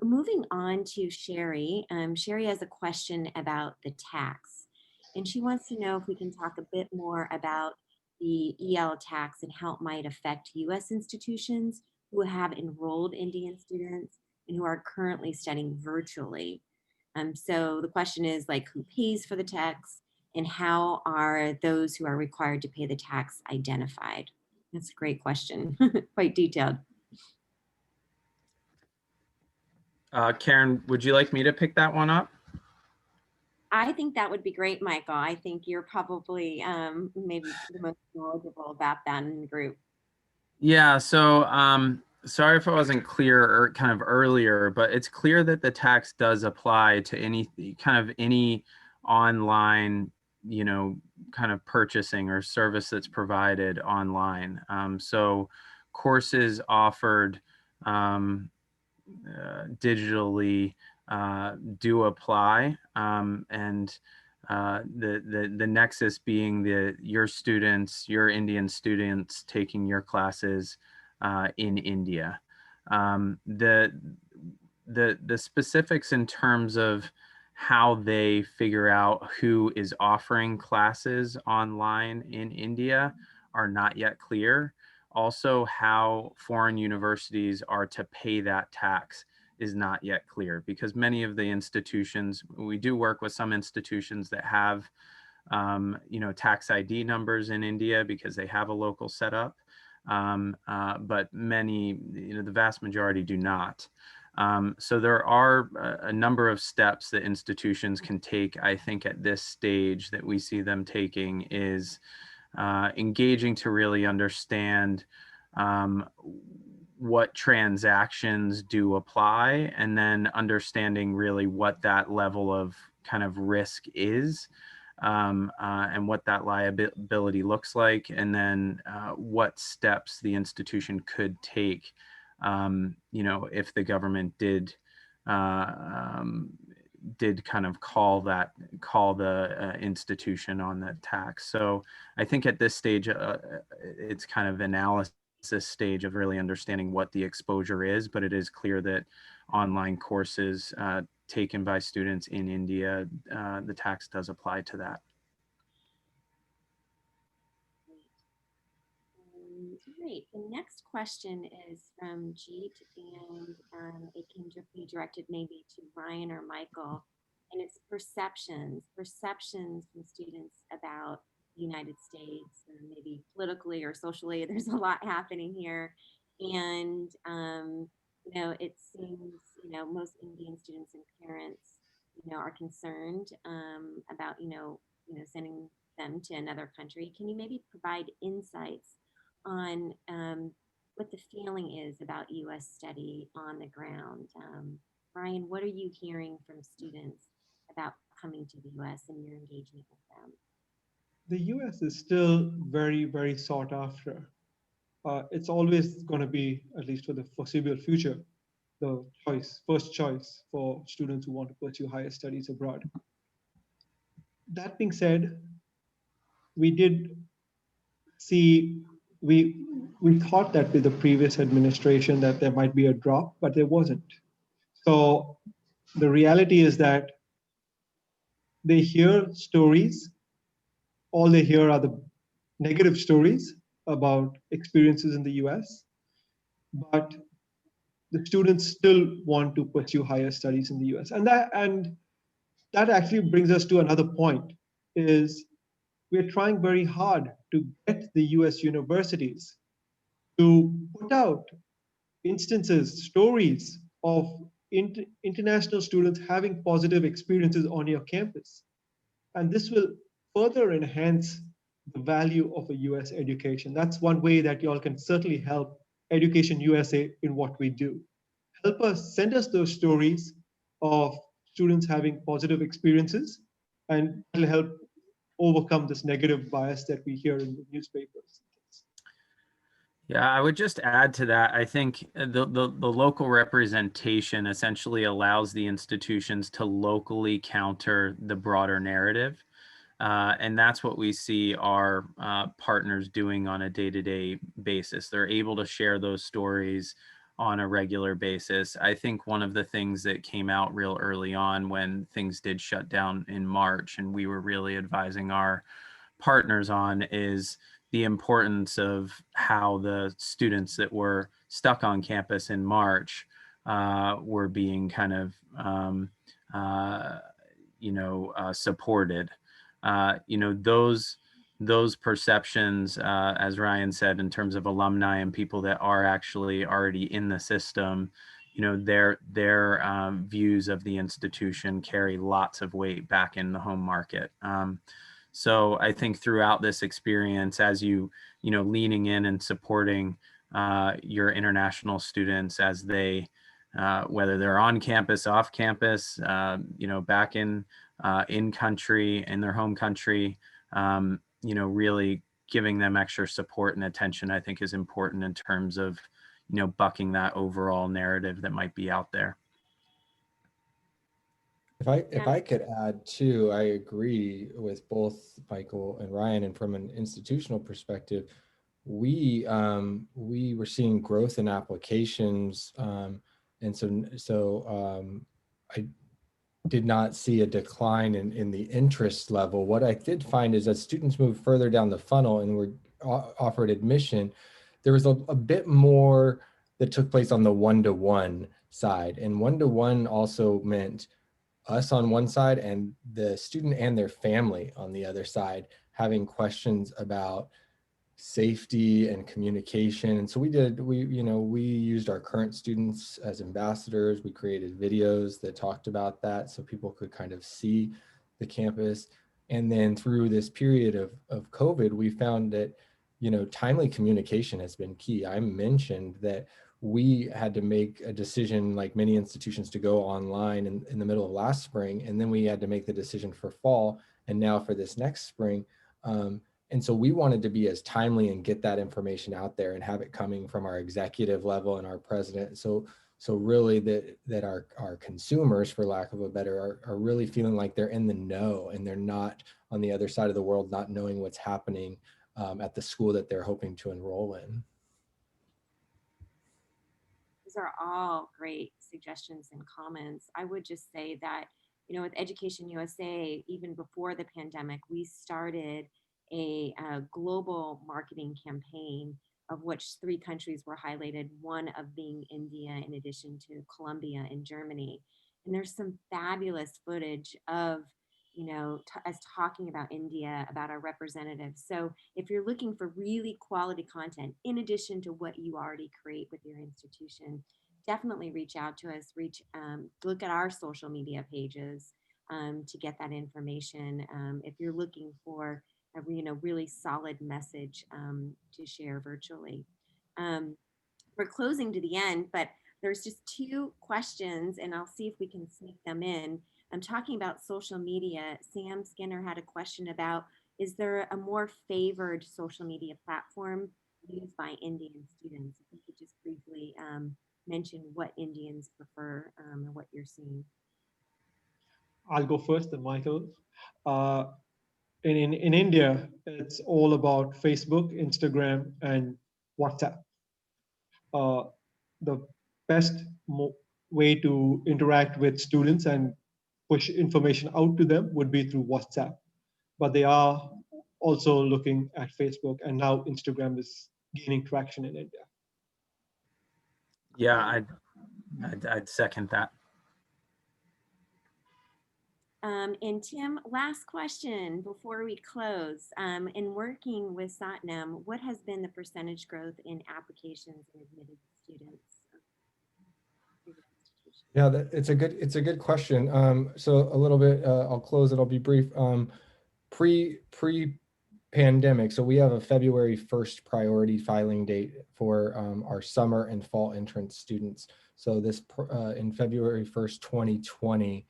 Moving on to Sherry. Sherry has a question about the tax, and she wants to know if we can talk a bit more about the EL tax and how it might affect US institutions who have enrolled Indian students and who are currently studying virtually. So the question is, like, who pays for the tax and how are those who are required to pay the tax identified? That's a great question, quite detailed. Karen, would you like me to pick that one up? I think that would be great, Michael. I think you're probably maybe the most knowledgeable about that in the group. Yeah, so sorry if I wasn't clear or kind of earlier, but it's clear that the tax does apply to any online, kind of purchasing or service that's provided online. So courses offered digitally do apply, and the nexus being your Indian students taking your classes in India. the specifics in terms of how they figure out who is offering classes online in India are not yet clear. Also, how foreign universities are to pay that tax is not yet clear, because many of the institutions, we do work with some institutions that have tax ID numbers in India because they have a local setup, but many, the vast majority do not. So there are a number of steps that institutions can take. I think at this stage that we see them taking is engaging to really understand what transactions do apply, and then understanding really what that level of kind of risk is, and what that liability looks like, and then what steps the institution could take, if the government did kind of call the institution on the tax. So I think at this stage, it's kind of analysis stage of really understanding what the exposure is, but it is clear that online courses taken by students in India, the tax does apply to that. Great. The next question is from Jeet, and it can be directed maybe to Ryan or Michael. And it's perceptions from students about the United States, and maybe politically or socially. There's a lot happening here. And, it seems, most Indian students and parents, are concerned about, sending them to another country. Can you maybe provide insights on what the feeling is about U.S. study on the ground? Ryan, what are you hearing from students about coming to the U.S. and your engagement with them? The US is still very, very sought after. It's always going to be, at least for the foreseeable future, the first choice for students who want to pursue higher studies abroad. That being said, we did see, we thought that with the previous administration that there might be a drop, but there wasn't. So the reality is that they hear stories, all they hear are the negative stories about experiences in the US, but the students still want to pursue higher studies in the US. And that actually brings us to another point, is we're trying very hard to get the US universities to put out instances, stories of international students having positive experiences on your campus. And this will further enhance the value of a US education. That's one way that y'all can certainly help Education USA in what we do. Help us, send us those stories of students having positive experiences, and it'll help overcome this negative bias that we hear in the newspapers. Yeah, I would just add to that. I think the local representation essentially allows the institutions to locally counter the broader narrative. And that's what we see our partners doing on a day-to-day basis. They're able to share those stories on a regular basis. I think one of the things that came out real early on when things did shut down in March, and we were really advising our partners on, is the importance of how the students that were stuck on campus in March were being kind of, supported. Those perceptions, as Ryan said, in terms of alumni and people that are actually already in the system, their views of the institution carry lots of weight back in the home market. So I think throughout this experience, as leaning in and supporting your international students as they, whether they're on campus, off campus, back in country, in their home country, really giving them extra support and attention, I think is important in terms of, bucking that overall narrative that might be out there. If I could add too, I agree with both Michael and Ryan. And from an institutional perspective, we were seeing growth in applications And I did not see a decline in the interest level. What I did find is as students moved further down the funnel and were offered admission, there was a bit more that took place on the one-to-one side. And one-to-one also meant us on one side and the student and their family on the other side having questions about safety and communication. And so we used our current students as ambassadors. We created videos that talked about that so people could kind of see the campus. And then through this period of COVID, we found that, timely communication has been key. I mentioned that we had to make a decision, like many institutions, to go online in the middle of last spring. And then we had to make the decision for fall and now for this next spring. And so we wanted to be as timely and get that information out there and have it coming from our executive level and our president. So really that our consumers, for lack of a better, are really feeling like they're in the know and they're not on the other side of the world, not knowing what's happening at the school that they're hoping to enroll in. These are all great suggestions and comments. I would just say that, with Education USA, even before the pandemic, we started a global marketing campaign of which 3 countries were highlighted, one of being India, in addition to Colombia and Germany. And there's some fabulous footage of, us talking about India, about our representatives. So if you're looking for really quality content, in addition to what you already create with your institution, definitely reach out to us. Look at our social media pages to get that information. If you're looking for a really solid message to share virtually. We're closing to the end, but there's just 2 questions, and I'll see if we can sneak them in. I'm talking about social media. Sam Skinner had a question about, is there a more favored social media platform used by Indian students? If you could just briefly mention what Indians prefer and what you're seeing. I'll go first, then Michael. Uh, in India, it's all about Facebook, Instagram, and WhatsApp. The best way to interact with students and push information out to them would be through WhatsApp. But they are also looking at Facebook, and now Instagram is gaining traction in India. Yeah, I'd second that. And Tim, last question before we close. In working with Satnam, what has been the percentage growth in applications and admitted students? Yeah, it's a good question. So a little bit, I'll close it. I'll be brief. Pre-pandemic, so we have a February 1st priority filing date for our summer and fall entrance students. So this in February 1st, 2020,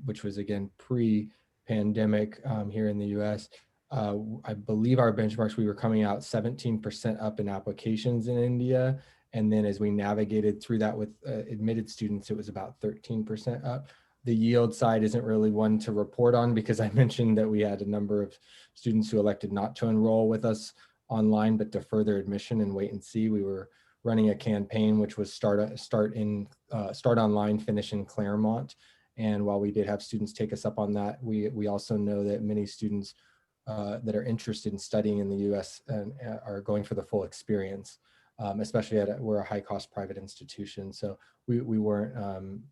which was again pre-pandemic here in the U.S. I believe our benchmarks, we were coming out 17% up in applications in India. And then as we navigated through that with admitted students, it was about 13% up. The yield side isn't really one to report on because I mentioned that we had a number of students who elected not to enroll with us online, but to further admission and wait and see. We were running a campaign which was start online, finish in Claremont. And while we did have students take us up on that, we also know that many students that are interested in studying in the U.S. Are going for the full experience. Especially we're a high-cost private institution, so we weren't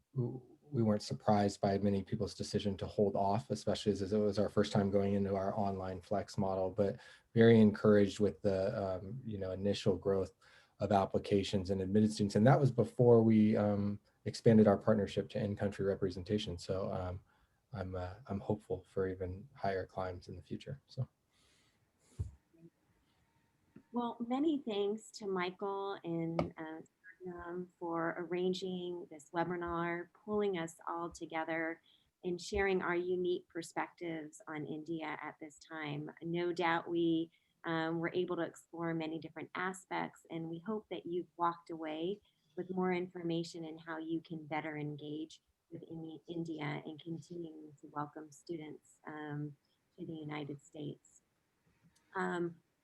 surprised by many people's decision to hold off, especially as it was our first time going into our online flex model. But very encouraged with the initial growth of applications and admitted students, and that was before we expanded our partnership to in-country representation. So I'm hopeful for even higher climbs in the future. So. Well, many thanks to Michael and for arranging this webinar, pulling us all together and sharing our unique perspectives on India at this time. No doubt we were able to explore many different aspects, and we hope that you've walked away with more information in how you can better engage with India and continuing to welcome students to the United States.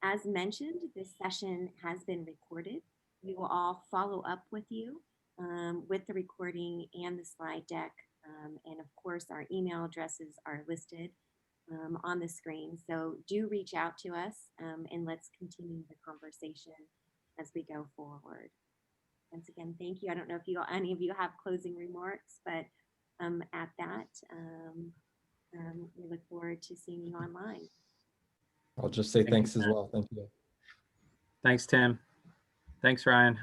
As mentioned, this session has been recorded. We will all follow up with you with the recording and the slide deck. And of course, our email addresses are listed on the screen. So do reach out to us and let's continue the conversation as we go forward. Once again, thank you. I don't know if any of you have closing remarks, but at that, we look forward to seeing you online. I'll just say Thank you, thanks as Tim. well. Thank you. Thanks, Tim. Thanks, Ryan.